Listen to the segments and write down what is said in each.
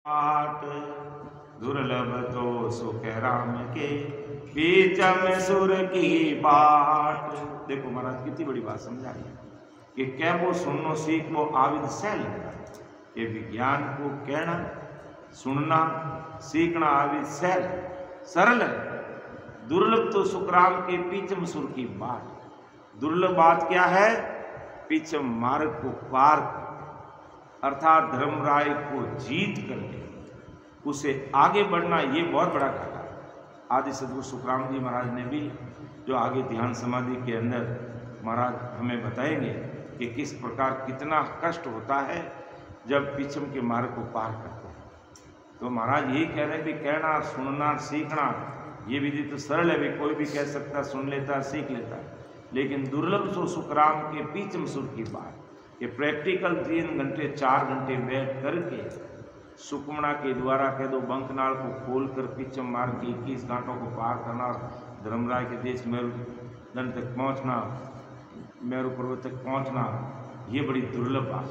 पाठ दुर्लभ तो सुख राम के बीचम सुर की बाट। देखो महाराज कितनी बड़ी बात समझाई कि क्या वो सुननो सीख वो आविद सैल के विज्ञान को कहना सुनना सीखना आविद सैल सरल है। दुर्लभ तो सुखराम के पीछम सुर की बाट। दुर्लभ बात क्या है? पीछम मार्ग को पार अर्थात धर्मराय को जीत करके उसे आगे बढ़ना, ये बहुत बड़ा घाटा है। आदि सदगुरु सुखराम जी महाराज ने भी जो आगे ध्यान समाधि के अंदर महाराज हमें बताएंगे कि किस प्रकार कितना कष्ट होता है जब पीछम के मार्ग को पार करते हैं। तो महाराज यही कह रहे हैं कि कहना सुनना सीखना ये विधि तो सरल है, भी कोई भी कह सकता, सुन लेता, सीख लेता, लेकिन दुर्लभ सो सुखराम के पीछम सुर की बात। ये प्रैक्टिकल 3 घंटे 4 घंटे बैठ करके सुकमणा के द्वारा कह दो बंकनाल को खोलकर पीछम मार्ग की 21 घाटों को पार करना, धर्मराय के देश मेरुदंड तक पहुंचना, मेरु पर्वत तक पहुंचना, ये बड़ी दुर्लभ बात।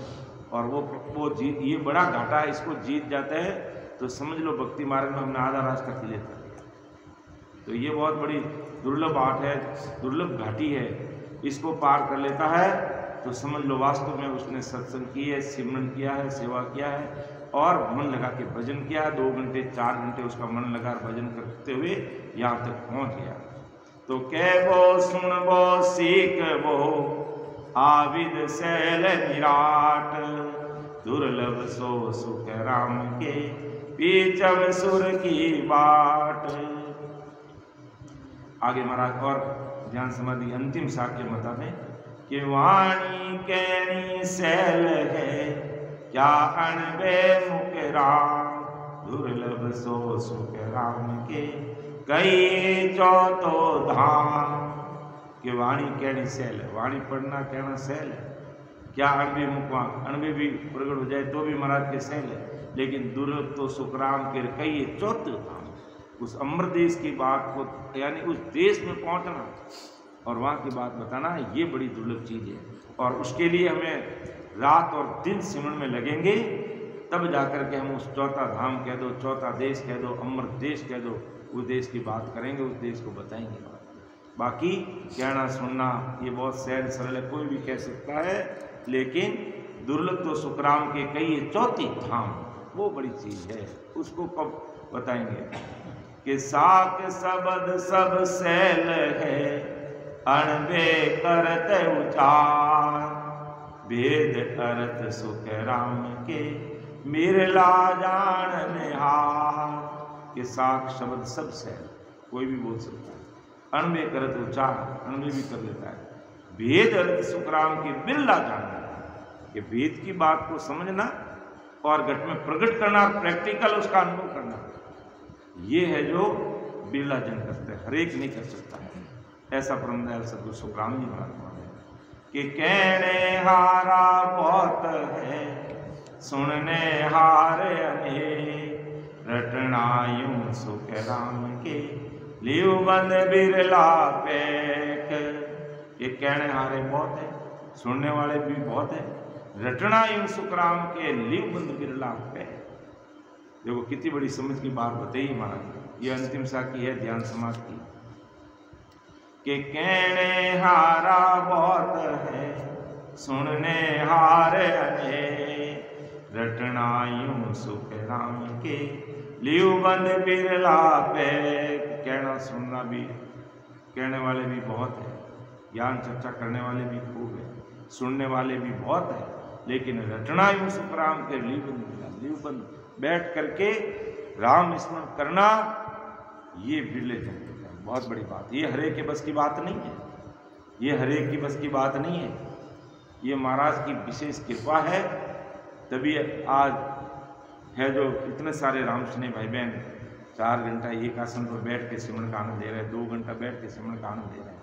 और वो जीत, ये बड़ा घाटा है, इसको जीत जाता है तो समझ लो भक्ति मार्ग में हमने आधा रास्ता क्लियर कर दिया। तो ये बहुत बड़ी दुर्लभ बात है, दुर्लभ घाटी है। इसको पार कर लेता है तो समझ लो वास्तव में उसने सत्संग की है, सिमरन किया है, सेवा किया है और मन लगा के भजन किया है। 2 घंटे 4 घंटे उसका मन लगा भजन करते हुए यहाँ तक पहुँच गया। तो कह वो सुन वो सीख वो आविद सैल निराट। दुर्लभ सो सुख राम के पीछम सुर की बाट। आगे महाराज और ध्यान समाधि अंतिम साक्य मता में कि वाणी कहनी सैल है क्या अनबे मुख राम। दुर्लभ सो सुख राम के कई चौथो धाम। कि वाणी कहनी सैल है, वाणी पढ़ना कहना सैल है, क्या अणबे मुख, अणबे भी प्रकट हो जाए तो भी महाराज के सैल है, लेकिन दुर्लभ तो सुखराम के कई चौथे धाम। उस अमर देश की बात को यानी उस देश में पहुंचना और वहाँ की बात बताना, ये बड़ी दुर्लभ चीज़ है। और उसके लिए हमें रात और दिन सिमरन में लगेंगे, तब जाकर के हम उस चौथा धाम कह दो, चौथा देश कह दो, अमर देश कह दो, उस देश की बात करेंगे, उस देश को बताएंगे। बाकी कहना सुनना ये बहुत सहज सरल है, कोई भी कह सकता है, लेकिन दुर्लभ तो सुखराम के कई चौथी धाम वो बड़ी चीज़ है। उसको कब बताएंगे कि साक शब्द सब सैल है अणबे करत उचार। वेद अर्थ सुख राम के मिरला जान निहार। के साख शब्द सब सैल कोई भी बोल सकता है, अणबे करत उचार अणबे भी कर लेता है। वेद अर्थ सुख राम के बिरला जानना, कि वेद की बात को समझना और घट में प्रकट करना, प्रैक्टिकल उसका अनुभव करना, ये है जो बिरला जन करते हैं, हरेक नहीं कर सकता है। ऐसा परम दयाल सद्गुरु सुखराम जी महाराज कि कहने हारा बहुत है सुनने हार अनेक। रटना यूं सुख राम के लियो बंद बिरला पेख। ये कहने हारे बहुत है, सुनने वाले भी बहुत है। रटना यूं सुख राम के लियो बंद बिरला पेख। देखो कितनी बड़ी समझ की बात बताई महाराज। ये अंतिम साखी है ध्यान समाज की कि कहने हारा बहुत है सुनने हार अनेक। रटना यूं सुख राम के लियो बंद बिरला पे। कहना सुनना भी कहने वाले भी बहुत है, ज्ञान चर्चा करने वाले भी खूब है, सुनने वाले भी बहुत है, लेकिन रटना यूं सुख राम के लियो बंद बिरला, लियो बंद बैठ करके राम स्मरण करना, ये बिरले जन होता है। बहुत बड़ी बात, ये हरे के बस की बात नहीं है, ये हरे की बस की बात नहीं है, ये महाराज की विशेष कृपा है। तभी आज है जो इतने सारे रामसने भाई बहन 4 घंटा एक आसन पर बैठ के सिमरन का आनंद ले रहे हैं, 2 घंटा बैठ के सिमरन का आनंद ले रहे हैं।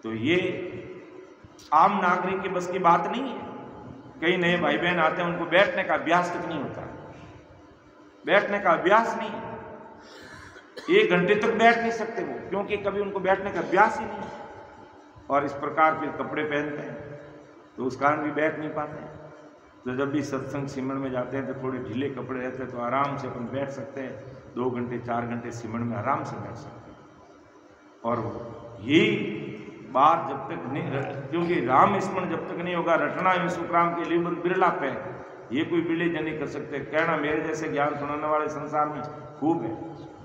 तो ये आम नागरिक की बस की बात नहीं है। कई नए भाई बहन आते हैं, उनको बैठने का अभ्यास तक नहीं होता, बैठने का अभ्यास नहीं है, 1 घंटे तक बैठ नहीं सकते वो, क्योंकि कभी उनको बैठने का अभ्यास ही नहीं है। और इस प्रकार फिर कपड़े पहनते हैं तो उस कारण भी बैठ नहीं पाते हैं। तो जब भी सत्संग सिमरन में जाते हैं तो थोड़े ढीले कपड़े रहते हैं तो आराम से अपन बैठ सकते हैं, 2 घंटे 4 घंटे सिमरन में आराम से बैठ सकते हैं। और यही बात जब तक नहीं, क्योंकि राम स्मरण जब तक नहीं होगा, रटना सुखराम के लिए बिरला पे, ये कोई बिरले जन नहीं कर सकते। कहना मेरे जैसे ज्ञान सुनाने वाले संसार में खूब है,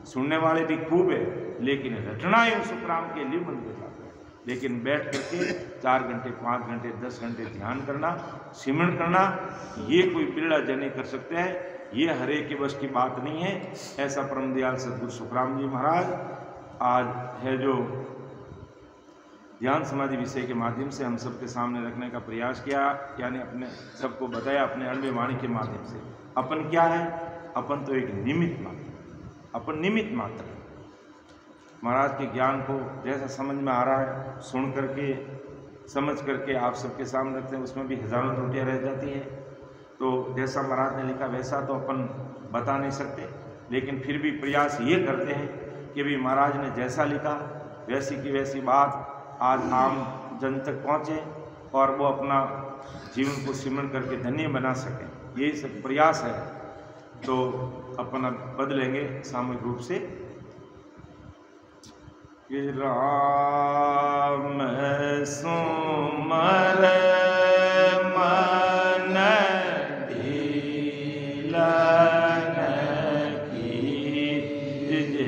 सुनने वाले भी खूब है, लेकिन रटना सुखराम के लिए बन गया। लेकिन बैठ करके 4 घंटे 5 घंटे 10 घंटे ध्यान करना, सिमरन करना, ये कोई बिरला जन नहीं कर सकते हैं। ये हरे के बस की बात नहीं है। ऐसा परम दयाल सदगुरु सुखराम जी महाराज आज है जो ध्यान समाधि विषय के माध्यम से हम सबके सामने रखने का प्रयास किया, यानी अपने सबको बताया अपने अणुव्य वाणी के माध्यम से। अपन क्या है? अपन तो एक निमित्त मात्र, अपन निमित्त मात्र है। महाराज के ज्ञान को जैसा समझ में आ रहा है, सुन करके समझ करके आप सबके सामने रखते हैं, उसमें भी हजारों त्रुटियाँ रह जाती है। तो जैसा महाराज ने लिखा वैसा तो अपन बता नहीं सकते, लेकिन फिर भी प्रयास ये करते हैं कि भी महाराज ने जैसा लिखा वैसी की वैसी बात आज आम जन तक पहुँचे और वो अपना जीवन को सिमरन करके धन्य बना सकें, यही सब प्रयास है। तो अपन अब बदलेंगे सामूहिक रूप से कि राम सुमर मन ढीलन कीजे,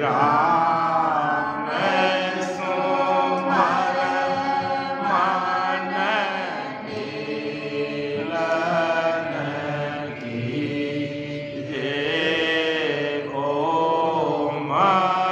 राम सुमर मन ढीलन कीजे, ओ मन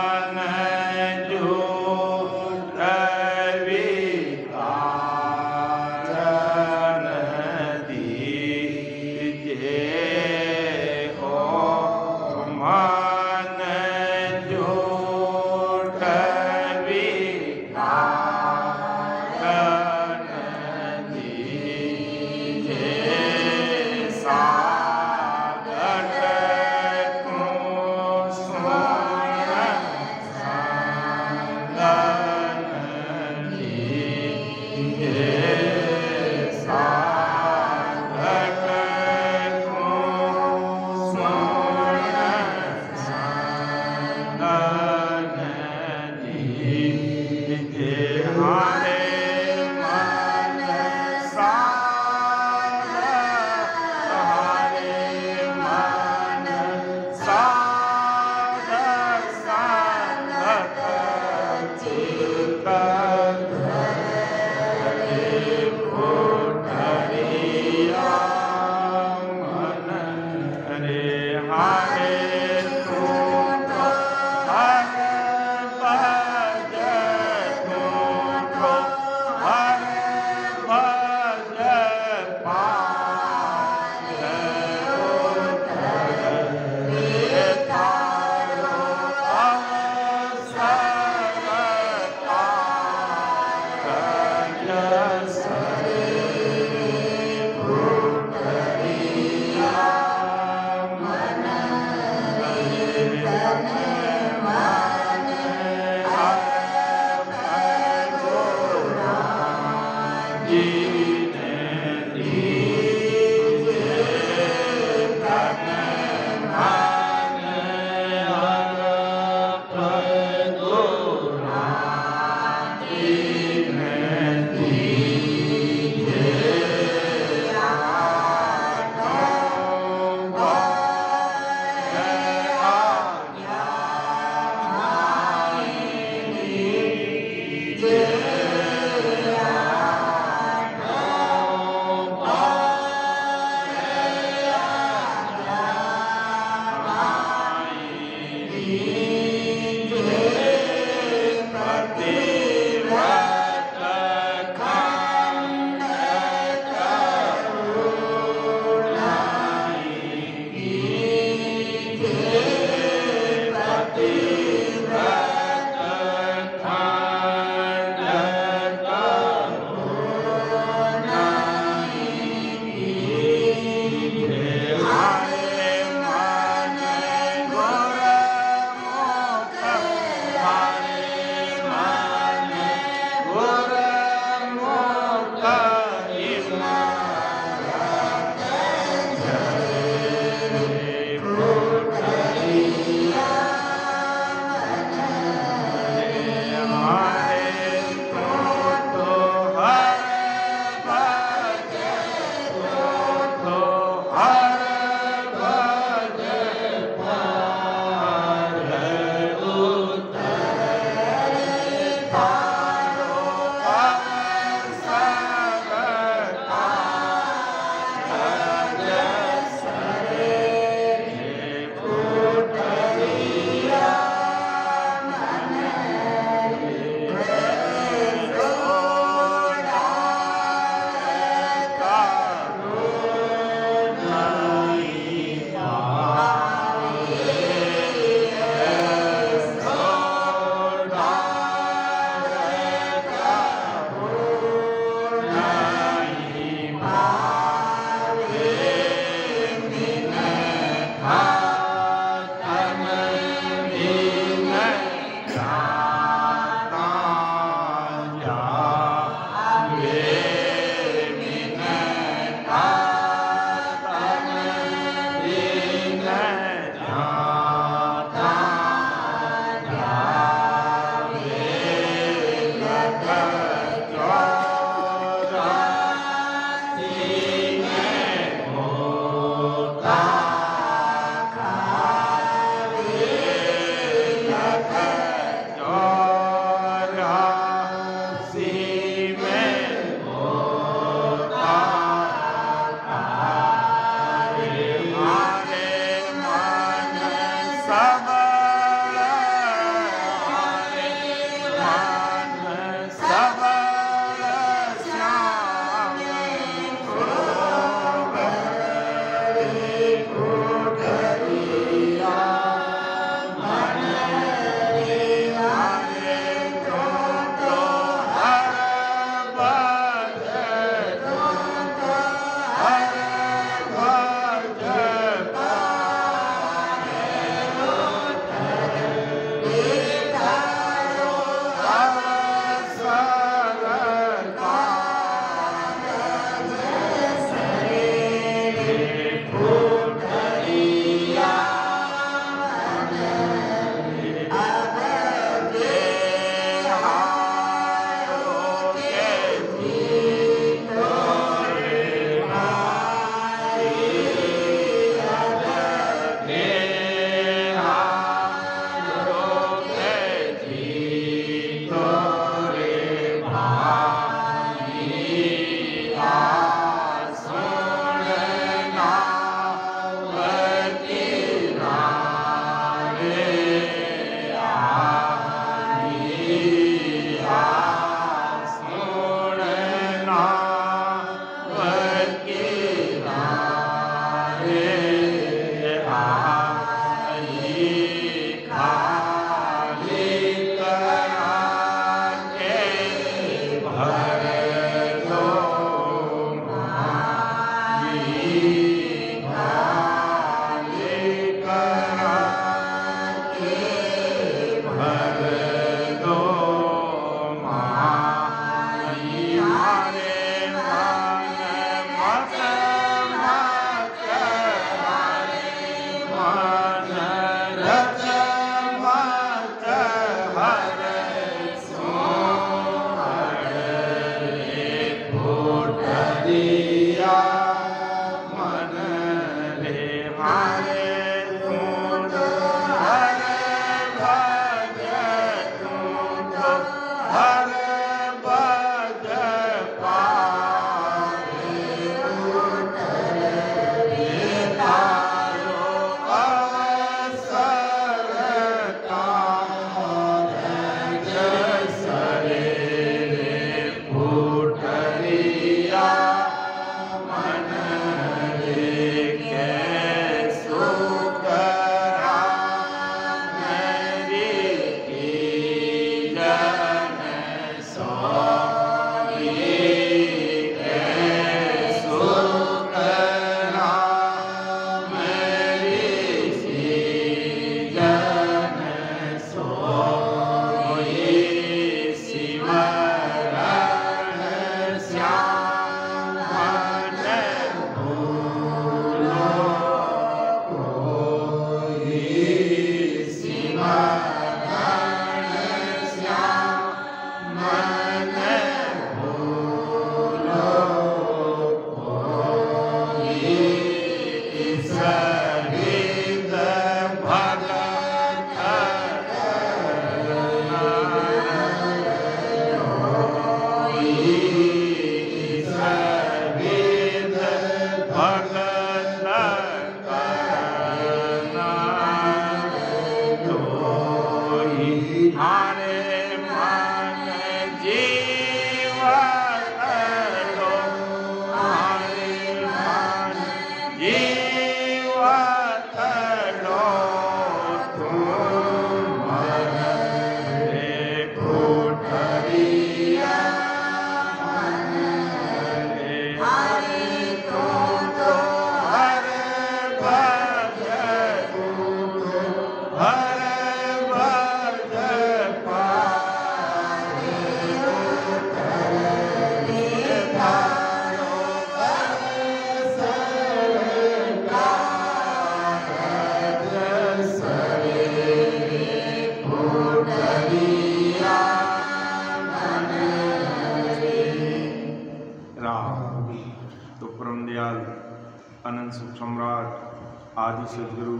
अनंत सुख सम्राट आदि सदगुरु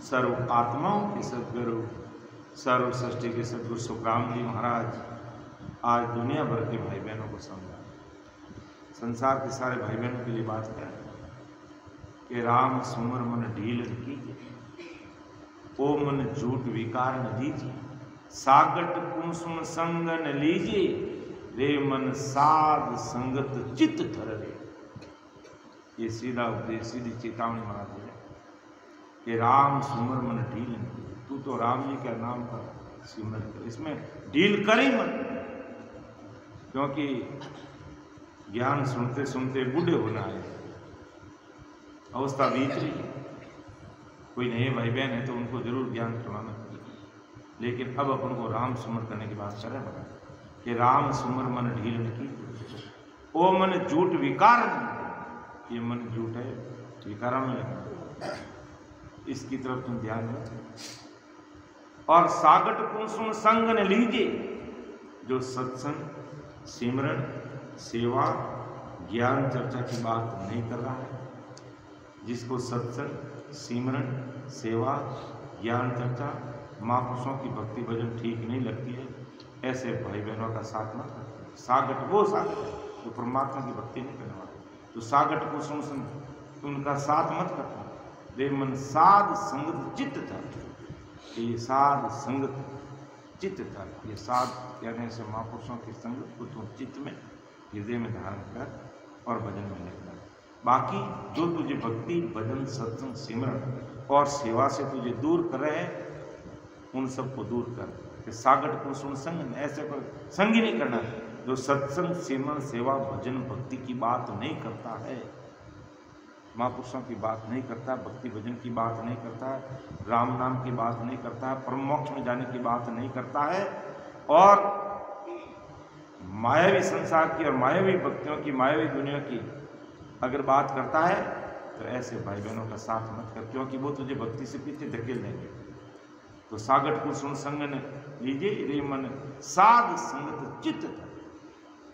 सर्व आत्माओं के सदगुरु सर्व सृष्टि के सदगुरु सुखराम जी महाराज आज दुनिया भर के भाई बहनों को समझा। संसार के सारे भाई बहनों के लिए बात क्या है कि राम सुमर मन ढील न कीजिए, ओ मन झूठ विकार न दीजिए, सागट कुसुम संग न लीजिए, रे मन साध संगत चित धर रे। ये सीधा उपदेश, सीधी चेतावनी महाराज है कि राम सुमर मन ढील न कीजिए। तू तो राम जी का नाम का सिमरन कर, इसमें ढील कर ही मत, क्योंकि ज्ञान सुनते सुनते बूढ़े होना है, अवस्था बीत रही है। कोई नए भाई बहन है तो उनको जरूर ज्ञान सुनाना चाहिए, लेकिन अब अपन को राम सुमर करने की बात कर रहे हैं कि राम सुमर मन ढील न कीजिए, ओ मन झूठ विकार न। ये मन झूठ है, विकारा में लगना, इसकी तरफ तुम ध्यान दो। और सागट कुसुम संग न लीजिए, जो सत्संग सिमरन सेवा ज्ञान चर्चा की बात नहीं कर रहा है, जिसको सत्संग सिमरन सेवा ज्ञान चर्चा महापुरुषों की भक्ति भजन ठीक नहीं लगती है, ऐसे भाई बहनों का साथ मत करते। सागट वो सागट है जो परमात्मा की भक्ति नहीं करने वाला, तो सागट को सुन उनका साथ मत करना। वे मन साध संगत चित्त था, ये साध संगत चित्त था, ये साध कहने से महापुरुषों के संगत को तुम चित्त में हृदय में धारण कर और भजन में लगना। बाकी जो तुझे भक्ति भजन सत्संग सिमरन और सेवा से तुझे दूर कर रहे हैं, उन सबको दूर कर। सागट को सुन संग, ऐसे कर संग ही नहीं करना। जो सत्संग सिमरन सेवा भजन भक्ति की बात नहीं करता है, महापुरुषों की बात नहीं करता, भक्ति भजन की बात नहीं करता है, राम नाम की बात नहीं करता है, परम मोक्ष में जाने की बात नहीं करता है, और मायावी संसार की और मायावी भक्तियों की मायावी दुनिया की अगर बात करता है तो ऐसे भाई बहनों का साथ मत कर, क्योंकि वो तुझे भक्ति से पीछे धकेल देंगे। तो सागट को सुन संग न लीजिए, रे मन साध संगत चित्त था।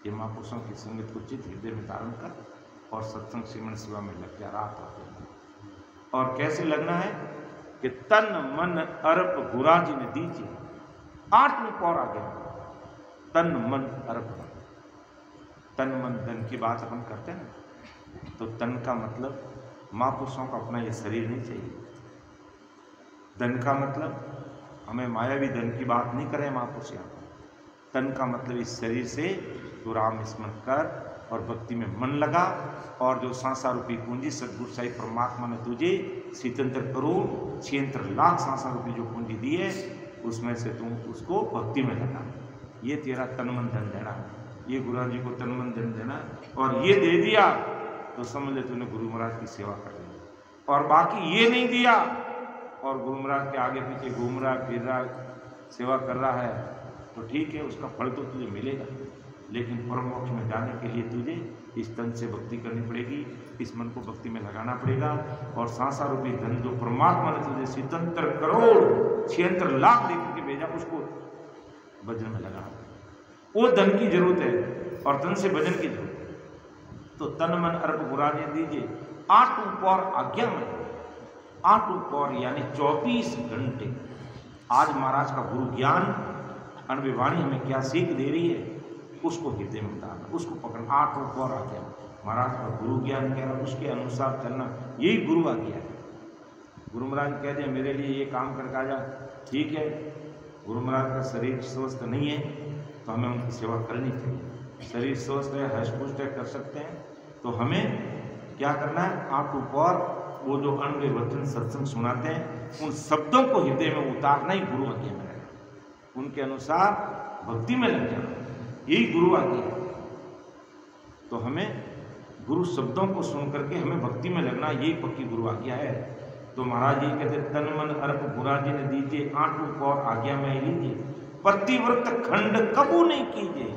ये महापुरुषों की संगत को चित्त हृदय में धारण कर और सत्संग सिमरन सेवा में लग जा। रात आते और कैसे लगना है कि तन मन अर्प गुरा जी ने दीजिए। 8वीं पौर आ गया, तन मन अर्प। तन मन धन की बात अपन करते हैं ना, तो तन का मतलब महापुरुषों का अपना ये शरीर नहीं चाहिए। धन का मतलब हमें मायावी धन की बात नहीं करें महापुरुष यहाँ। तन का मतलब इस शरीर से तू राम स्मरण कर और भक्ति में मन लगा, और जो सांसा रूपी पूंजी सदगुरु साईं परमात्मा ने तुझे 77 करोड़ 76 लाख सांसा रूपी जो पूंजी दी है, उसमें से तुम उसको भक्ति में लगा। ये तेरा तन मन धन देना, ये गुरु जी को तन मन धन देना, और ये दे दिया तो समझ ले तूने गुरु महाराज की सेवा कर ली। और बाकी ये नहीं दिया और गुरु महाराज के आगे पीछे घूम रहा फिर रहा सेवा कर रहा है, तो ठीक है, उसका फल तो तुझे मिलेगा, लेकिन परम मोक्ष में जाने के लिए तुझे इस तन से भक्ति करनी पड़ेगी, इस मन को भक्ति में लगाना पड़ेगा। और सांसा रूपी धन जो परमात्मा ने तुझे 77 करोड़ 76 लाख देकर के भेजा, उसको भजन में लगाना। वो धन की जरूरत है और तन से भजन की जरूरत है। तो तन मन अर्प गुरा ने दीजिए। 8 ऊपर आज्ञा में आठों पौर यानी 24 घंटे। आज महाराज का गुरु ज्ञान अनबे वाणी हमें क्या सीख दे रही है, उसको हृदय में उतारना, उसको पकड़ना। आठों पौर आ गया महाराज का गुरु ज्ञान कह रहा, उसके अनुसार चलना, यही गुरु आ गया है। गुरु महाराज कह दे मेरे लिए ये काम करके आ जा, ठीक है। गुरु महाराज का शरीर स्वस्थ नहीं है तो हमें उनकी सेवा करनी चाहिए। शरीर स्वस्थ है, हष्ट-पुष्ट है, कर सकते हैं, तो हमें क्या करना है, आठों पौर वो जो अनबे वचन सत्संग सुनाते हैं उन शब्दों को हृदय में उतारना ही गुरु आज्ञा में है। उनके अनुसार भक्ति में लग जाना, यही गुरु आज्ञा है। तो हमें गुरु शब्दों को सुन करके हमें भक्ति में लगना, यही पक्की गुरु आज्ञा है। तो महाराज जी कहते तन मन अर्प गुराजी ने दीजिए, आठों पौर आज्ञा में लीजिए, पतिव्रत खंड कबू नहीं कीजिए।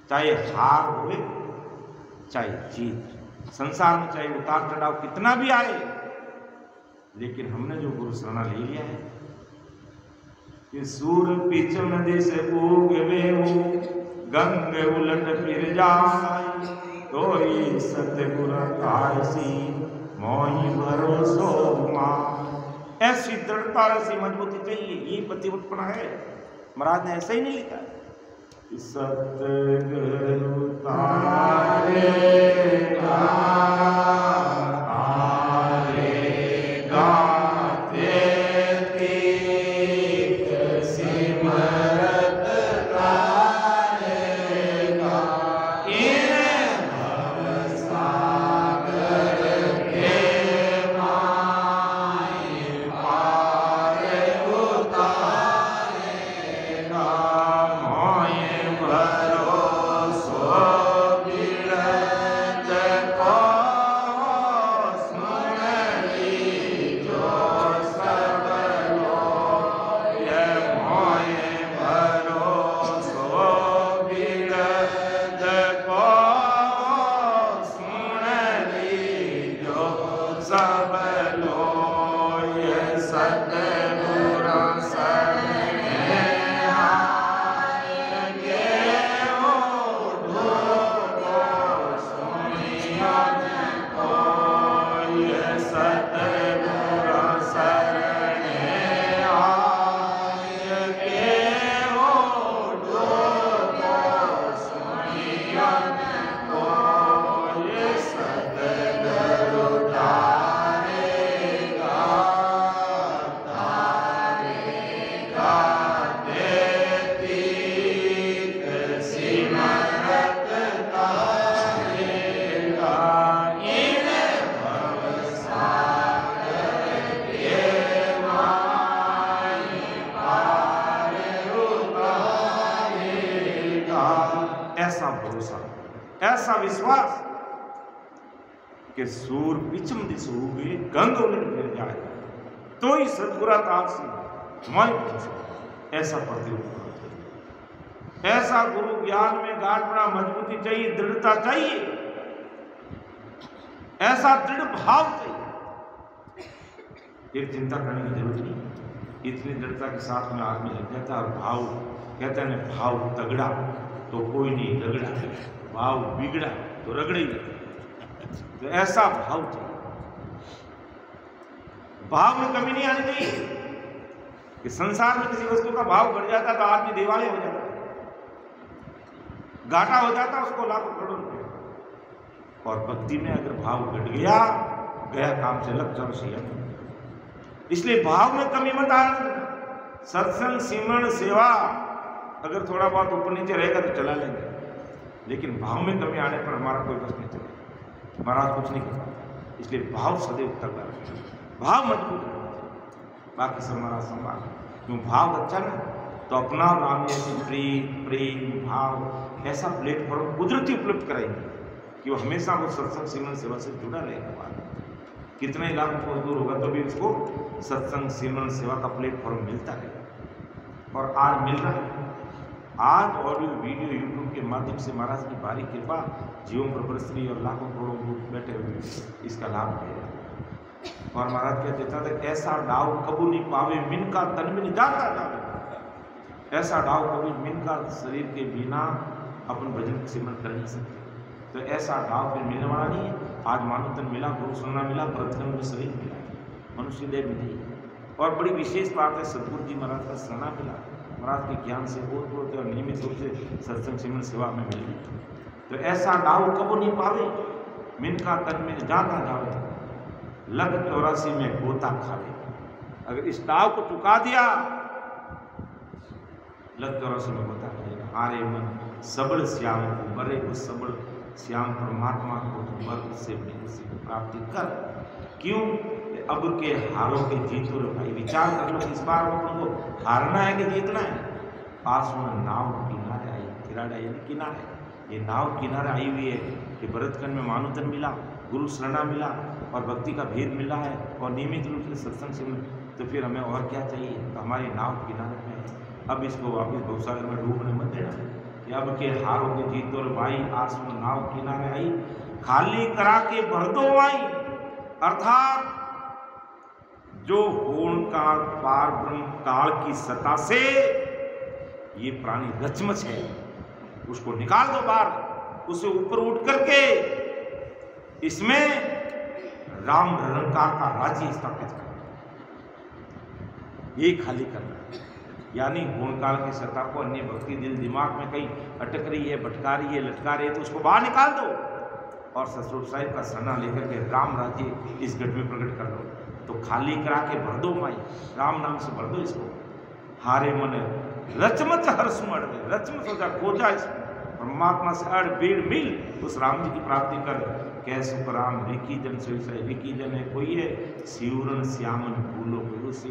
चाहे हार हो चाहे जीत, संसार में चाहे उतार चढ़ाव कितना भी आए, लेकिन हमने जो गुरु शरणा ले लिया है कि सूर पीछ नदी से उगवे गंग उलट फिर जाए, तो ये सतगुरु कायसी मोहि भरोसो मान। ऐसी दृढ़ता, ऐसी मजबूती चाहिए, ये पतिव्रतपना है। महाराज ने ऐसा ही नहीं लिखा है, सतगुरु तारेगा ऐसा भरोसा, ऐसा विश्वास कि सूर पिछम दिस होगे गंग उलट फिर जाए, तो ही सतगुरु तापसी मोहि भरोसा। ऐसा प्रतिरूप, ऐसा गुरु ज्ञान में गाढ़ बड़ा मजबूती चाहिए, दृढ़ता चाहिए, ऐसा दृढ़ भाव चाहिए। फिर चिंता करने की जरूरत नहीं, इतनी दृढ़ता के साथ में आदमी लग जाता है। और भाव कहते हैं, भाव तगड़ा तो कोई नहीं रगड़ा, भाव बिगड़ा तो रगड़े ही। तो ऐसा भाव चाहिए, भाव में कमी नहीं आनी चाहिए कि संसार में किसी वस्तु का भाव बढ़ जाता तो आदमी दिवाले हो जाता, घाटा हो जाता उसको लाखों करोड़ों रुपए। और भक्ति में अगर भाव घट गया, गया काम से लग चलो सिया। इसलिए भाव में कमी मत आना। सत्संग सिमरण सेवा अगर थोड़ा बहुत ऊपर नीचे रहेगा तो चला लेंगे, लेकिन भाव में कमी आने पर हमारा कोई बस नहीं चलेगा, महाराज कुछ नहीं कर पाता। इसलिए भाव सदैव तगड़ा रखना, भाव मजबूत रखना, बाकी सब महाराज संभाल। क्यों भाव अच्छा ना, तो अपना राम जैसे प्रेम भाव ऐसा प्लेटफॉर्म कुदरती उपलब्ध कराएंगे कि वो हमेशा वो सत्संग सिमरन सेवा से जुड़ा रहेगा। कितने लाख को दूर होगा तो भी उसको सत्संग सिमरन सेवा का प्लेटफॉर्म मिलता रहेगा, और आज मिल रहा है। आज ऑडियो वीडियो यूट्यूब के माध्यम से महाराज की भारी कृपा, जीवन प्रबलश्री और लाखों करोड़ों लोग बैठे हुए इसका लाभ ले रहे हैं। और महाराज क्या देता था, ऐसा डाव कबू नहीं पावे मिन का तन में नहीं जाता जावे। ऐसा डाव कभी मिन का शरीर के बिना अपन भजन सिमरन कर नहीं सकते। तो ऐसा डाव फिर मिलने वाला नहीं है। आज मानो तन मिला, गुरु सुनना मिला, प्रथम में शरीर मिला, मनुष्य देह मिली। और बड़ी विशेष बात है, सतगुरु जी महाराज का शरणा मिला, महाराज के ज्ञान से बहुत और नियमित रूप से सत्संग सिमरन सेवा में मिल गई। तो ऐसा नाव कबो नहीं पावे, मिनका तन में जाता जावे, लग 84 में गोता खावे। अगर इस नाव को चुका दिया, लग 84 में गोता खाएगा। हारे मन सबल श्याम को मरे, उस सबल श्याम परमात्मा को मर से प्राप्ति कर। क्यों? अब के हारों के जीतो रे भाई। विचार कर लो, इस बार को हारना है कि जीतना है। पास में नाव किनारे आई, किराड़ा यानी किनारे, ये नाव किनारे आई हुई है कि भरतखंड में मानुतन मिला, गुरु शरणा मिला और भक्ति का भेद मिला है और नियमित रूप से सत्संग से। तो फिर हमें और क्या चाहिए? तो हमारी नाव किनारे पे है। अब इसको वापिस भवसागर में डूबने मत देना कि अब के हारों के जीतो रे भाई, आस में नाव किनारे आई, खाली करा के भर दो आई। अर्थात जो होण काल पार ब्रह्म काल की सत्ता से ये प्राणी रचमच है, उसको निकाल दो बाहर, उसे ऊपर उठ करके इसमें राम निरंकार का राज्य स्थापित करना, ये खाली करना। यानी गुण काल की सत्ता को अन्य भक्ति दिल दिमाग में कहीं अटक रही है, भटका रही है, लटका रही है, तो उसको बाहर निकाल दो और ससुर साहिब का सना लेकर के राम राज्य इस गढ़ में प्रकट कर दो। तो खाली करा के भर दो माई, राम नाम से भर दो इसको। हारे मन रचमच हर सुमड़ में, रचमच हो जा खोजा इसमें परमात्मा से अड़ बीड़ मिल, उस राम जी की प्राप्ति कर। कह सुख राम रिकी जन सोई, रिकी जन है कोई है, शिवरन श्यामन भूलो कोई, उस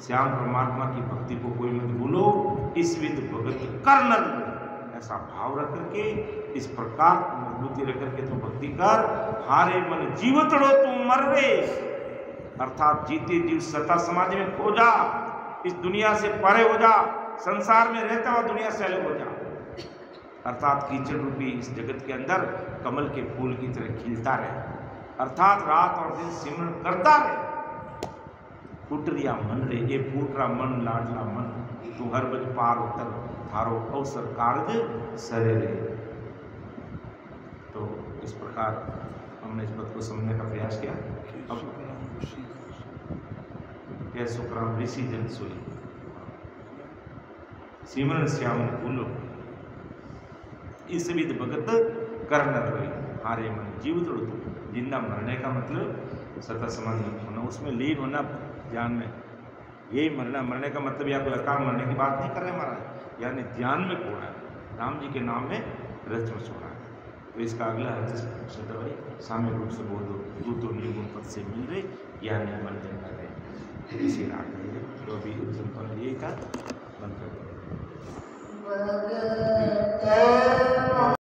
श्याम परमात्मा की भक्ति को कोई मत भूलो, इस विद भगत कर नर। ऐसा भाव रख करके, इस प्रकार मजबूती रख करके तुम भक्ति कर। हारे मन जीवतड़ो तुम मर रे, अर्थात जीते जीव सत्ता समाधि में खो जा, इस दुनिया से परे हो जा, संसार में रहता हुआ दुनिया से अलग हो जा। अर्थात कीचड़ रूपी इस जगत के अंदर कमल के फूल की तरह खिलता रहे, अर्थात रात और दिन सिमरन करता रहे। फूट रिया मन रे, ये फूट रहा मन लाडला मन, तू हर बज पार उतर थारो अवसर कार्य सरे रे। तो इस प्रकार हमने इस बात को समझने का प्रयास किया। अब क्या सुखराम ऋषि जन सोई, सिमरन श्याम भूलो, इस विध भगत कर न रोई। हारे मन जीव तोड़ दो, जिंदा मरने का मतलब सत्ता समाधि होना, उसमें लीन होना ध्यान में, यही मरना। मरने का मतलब या कोई अकाल मरने की बात नहीं कर रहे महाराज, यानी ध्यान में खोना है, राम जी के नाम में रच छोड़ा है। तो इसका अगला शब्द भाई साम्य रूप से बोल दो, तू तो निर्गुण पद से मिल रहे, यानी मन जन रहे, इसी राग है। तो अभी